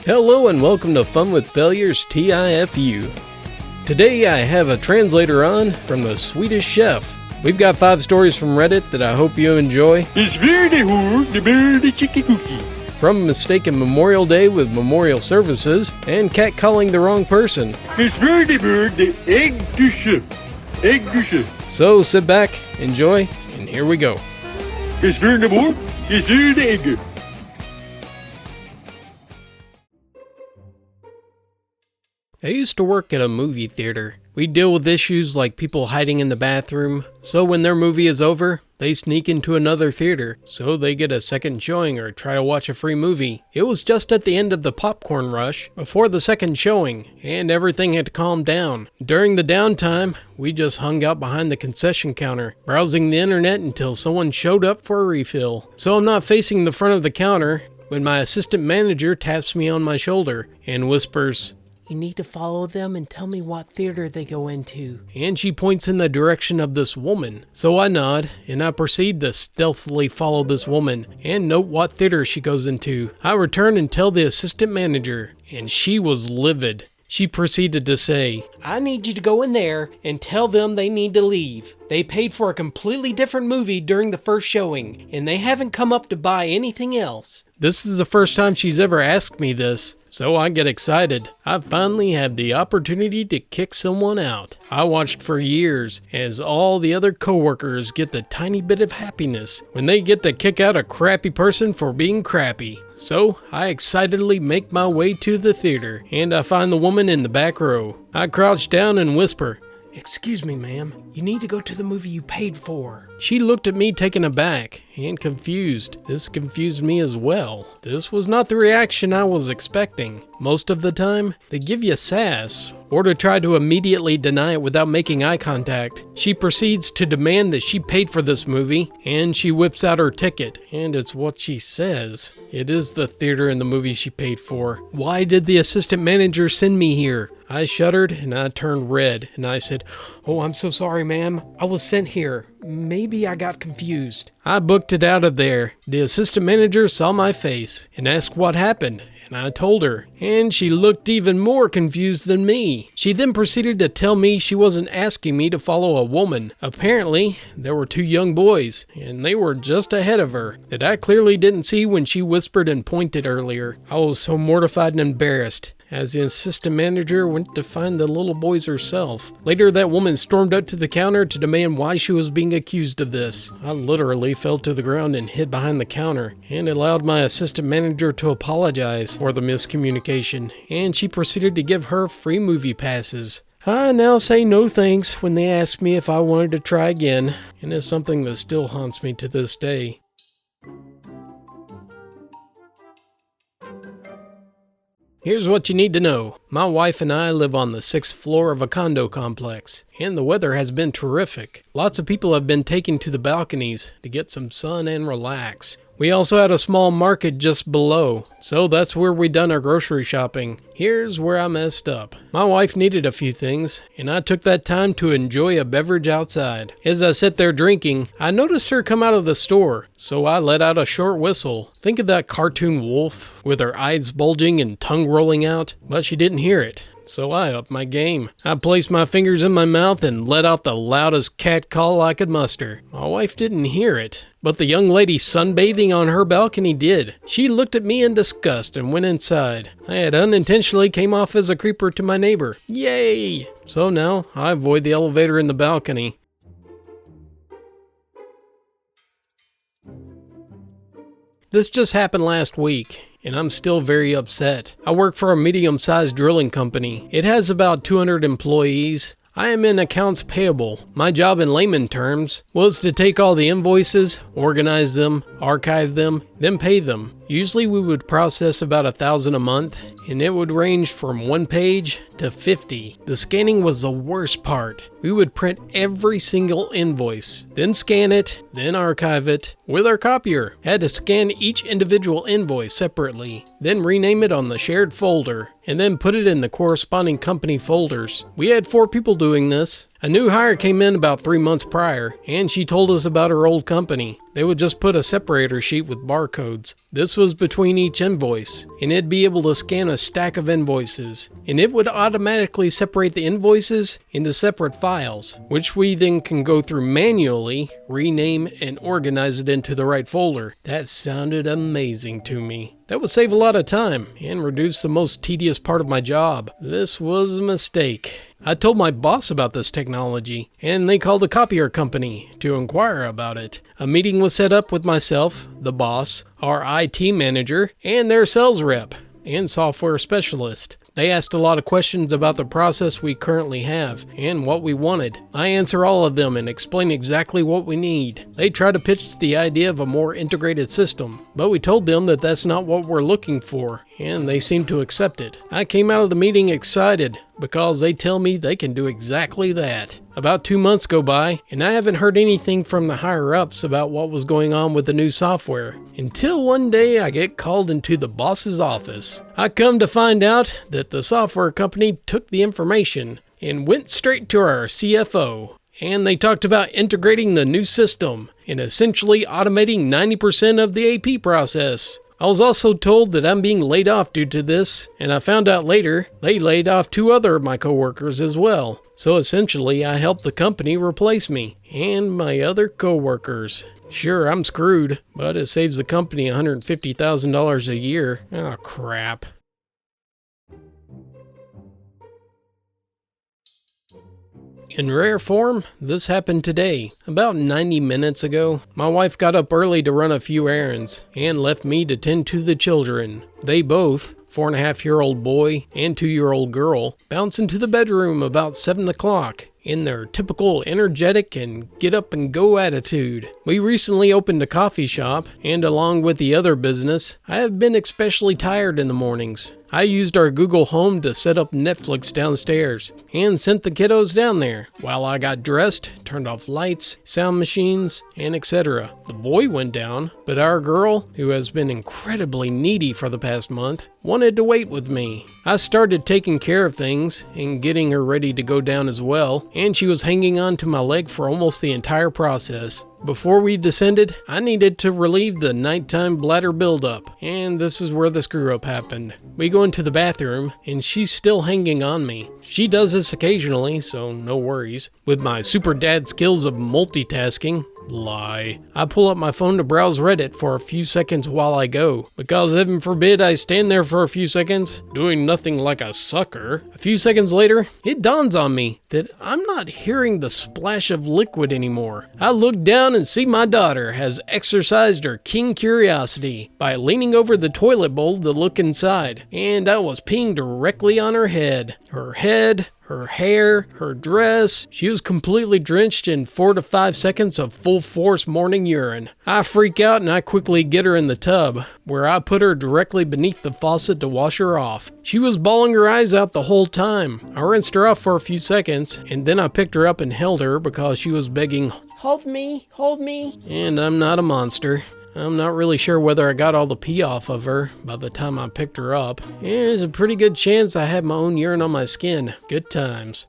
Hello and welcome to Fun with Failure's TIFU. Today I have a translator on from the Swedish Chef. We've got 5 stories from Reddit that I hope you enjoy. From mistaken Memorial Day with memorial services and catcalling the wrong person. So sit back, enjoy, and here we go. I used to work at a movie theater. We deal with issues like people hiding in the bathroom, so when their movie is over, they sneak into another theater, so they get a second showing or try to watch a free movie. It was just at the end of the popcorn rush, before the second showing, and everything had calmed down. During the downtime, we just hung out behind the concession counter, browsing the internet until someone showed up for a refill. So I'm not facing the front of the counter when my assistant manager taps me on my shoulder and whispers, "You need to follow them and tell me what theater they go into." And she points in the direction of this woman. So I nod, and I proceed to stealthily follow this woman and note what theater she goes into. I return and tell the assistant manager, and she was livid. She proceeded to say, "I need you to go in there and tell them they need to leave. They paid for a completely different movie during the first showing, and they haven't come up to buy anything else." This is the first time she's ever asked me this, so I get excited. I finally had the opportunity to kick someone out. I watched for years as all the other coworkers get the tiny bit of happiness when they get to kick out a crappy person for being crappy. So I excitedly make my way to the theater, and I find the woman in the back row. I crouch down and whisper, "Excuse me, ma'am, you need to go to the movie you paid for." She looked at me taken aback and confused. This confused me as well. This was not the reaction I was expecting. Most of the time, they give you sass, or to try to immediately deny it without making eye contact. She proceeds to demand that she paid for this movie, and she whips out her ticket, and it's what she says. It is the theater and the movie she paid for. Why did the assistant manager send me here? I shuddered and I turned red, and I said, "Oh, I'm so sorry, ma'am. I was sent here. Maybe I got confused." I booked it out of there. The assistant manager saw my face and asked what happened, and I told her, and she looked even more confused than me. She then proceeded to tell me she wasn't asking me to follow a woman. Apparently, there were 2 young boys, and they were just ahead of her, that I clearly didn't see when she whispered and pointed earlier. I was so mortified and embarrassed, as the assistant manager went to find the little boys herself. Later, that woman stormed up to the counter to demand why she was being accused of this. I literally fell to the ground and hid behind the counter, and allowed my assistant manager to apologize for the miscommunication, and she proceeded to give her free movie passes. I now say no thanks when they ask me if I wanted to try again, and it's something that still haunts me to this day. Here's what you need to know. My wife and I live on the 6th floor of a condo complex, and the weather has been terrific. Lots of people have been taken to the balconies to get some sun and relax. We also had a small market just below, so that's where we done our grocery shopping. Here's where I messed up. My wife needed a few things, and I took that time to enjoy a beverage outside. As I sat there drinking, I noticed her come out of the store, so I let out a short whistle. Think of that cartoon wolf with her eyes bulging and tongue rolling out, but she didn't hear it. So I upped my game. I placed my fingers in my mouth and let out the loudest cat call I could muster. My wife didn't hear it, but the young lady sunbathing on her balcony did. She looked at me in disgust and went inside. I had unintentionally came off as a creeper to my neighbor. Yay! So now I avoid the elevator in the balcony. This just happened last week, and I'm still very upset. I work for a medium-sized drilling company. It has about 200 employees. I am in accounts payable. My job in layman terms was to take all the invoices, organize them, archive them, then pay them. Usually we would process about 1,000 a month, and it would range from 1 page to 50. The scanning was the worst part. We would print every single invoice, then scan it, then archive it with our copier. Had to scan each individual invoice separately, then rename it on the shared folder, and then put it in the corresponding company folders. We had 4 people doing this. A new hire came in about 3 months prior, and she told us about her old company. They would just put a separator sheet with barcodes. This was between each invoice, and it'd be able to scan a stack of invoices, and it would automatically separate the invoices into separate files, which we then can go through manually, rename, and organize it into the right folder. That sounded amazing to me. That would save a lot of time and reduce the most tedious part of my job. This was a mistake. I told my boss about this technology, and they called the copier company to inquire about it. A meeting was set up with myself, the boss, our IT manager, and their sales rep and software specialist. They asked a lot of questions about the process we currently have and what we wanted. I answer all of them and explain exactly what we need. They try to pitch the idea of a more integrated system, but we told them that that's not what we're looking for, and they seemed to accept it. I came out of the meeting excited because they tell me they can do exactly that. About 2 months go by, and I haven't heard anything from the higher-ups about what was going on with the new software, until one day I get called into the boss's office. I come to find out that the software company took the information and went straight to our CFO. And they talked about integrating the new system and essentially automating 90% of the AP process. I was also told that I'm being laid off due to this, and I found out later they laid off 2 other of my coworkers as well. So essentially I helped the company replace me and my other coworkers. Sure, I'm screwed, but it saves the company $150,000 a year. Oh crap. In rare form, this happened today. About 90 minutes ago, my wife got up early to run a few errands and left me to tend to the children. They both, 4.5-year-old boy and 2-year-old girl, bounce into the bedroom about 7 o'clock in their typical energetic and get up and go attitude. We recently opened a coffee shop, and along with the other business, I have been especially tired in the mornings. I used our Google Home to set up Netflix downstairs and sent the kiddos down there while I got dressed, turned off lights, sound machines, and etc. The boy went down, but our girl, who has been incredibly needy for the past month, wanted to wait with me. I started taking care of things and getting her ready to go down as well, and she was hanging on to my leg for almost the entire process. Before we descended, I needed to relieve the nighttime bladder buildup, and this is where the screw-up happened. We go into the bathroom, and she's still hanging on me. She does this occasionally, so no worries. With my super dad skills of multitasking, lie. I pull up my phone to browse Reddit for a few seconds while I go, because heaven forbid I stand there for a few seconds, doing nothing like a sucker. A few seconds later, it dawns on me that I'm not hearing the splash of liquid anymore. I look down and see my daughter has exercised her king curiosity by leaning over the toilet bowl to look inside, and I was peeing directly on her head. Her hair, her dress. She was completely drenched in 4 to 5 seconds of full force morning urine. I freak out and I quickly get her in the tub, where I put her directly beneath the faucet to wash her off. She was bawling her eyes out the whole time. I rinsed her off for a few seconds, and then I picked her up and held her because she was begging, "Hold me, hold me." And I'm not a monster. I'm not really sure whether I got all the pee off of her by the time I picked her up. There's a pretty good chance I had my own urine on my skin. Good times.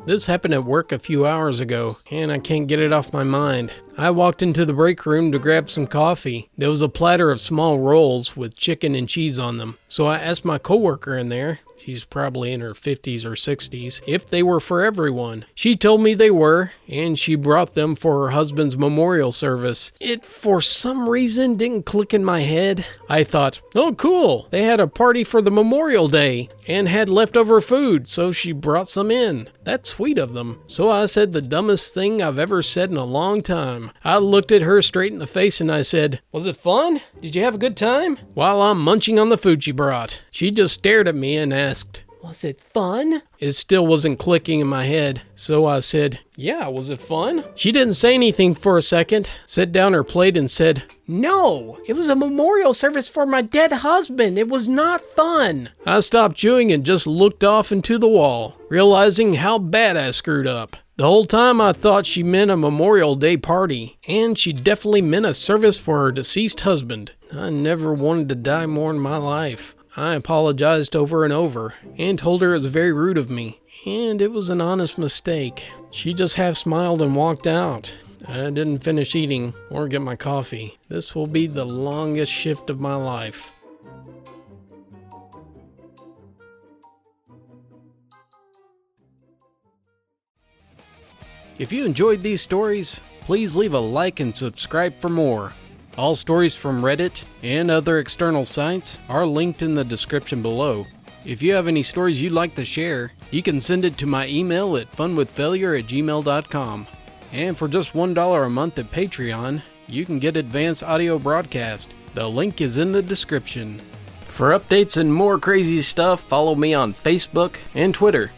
This happened at work a few hours ago, and I can't get it off my mind. I walked into the break room to grab some coffee. There was a platter of small rolls with chicken and cheese on them, so I asked my coworker in there, she's probably in her 50s or 60s, if they were for everyone. She told me they were, and she brought them for her husband's memorial service. It, for some reason, didn't click in my head. I thought, oh cool, they had a party for the Memorial Day and had leftover food, so she brought some in. That's sweet of them. So I said the dumbest thing I've ever said in a long time. I looked at her straight in the face and I said, "Was it fun? Did you have a good time?" While I'm munching on the food she brought. She just stared at me and asked, "Was it fun?" It still wasn't clicking in my head, so I said, "Yeah, was it fun?" She didn't say anything for a second, set down her plate and said, "No, it was a memorial service for my dead husband. It was not fun." I stopped chewing and just looked off into the wall, realizing how bad I screwed up. The whole time I thought she meant a Memorial Day party, and she definitely meant a service for her deceased husband. I never wanted to die more in my life. I apologized over and over and told her it was very rude of me, and it was an honest mistake. She just half smiled and walked out. I didn't finish eating or get my coffee. This will be the longest shift of my life. If you enjoyed these stories, please leave a like and subscribe for more. All stories from Reddit and other external sites are linked in the description below. If you have any stories you'd like to share, you can send it to my email at funwithfailure@gmail.com. And for just $1 a month at Patreon, you can get advanced audio broadcast. The link is in the description. For updates and more crazy stuff, follow me on Facebook and Twitter.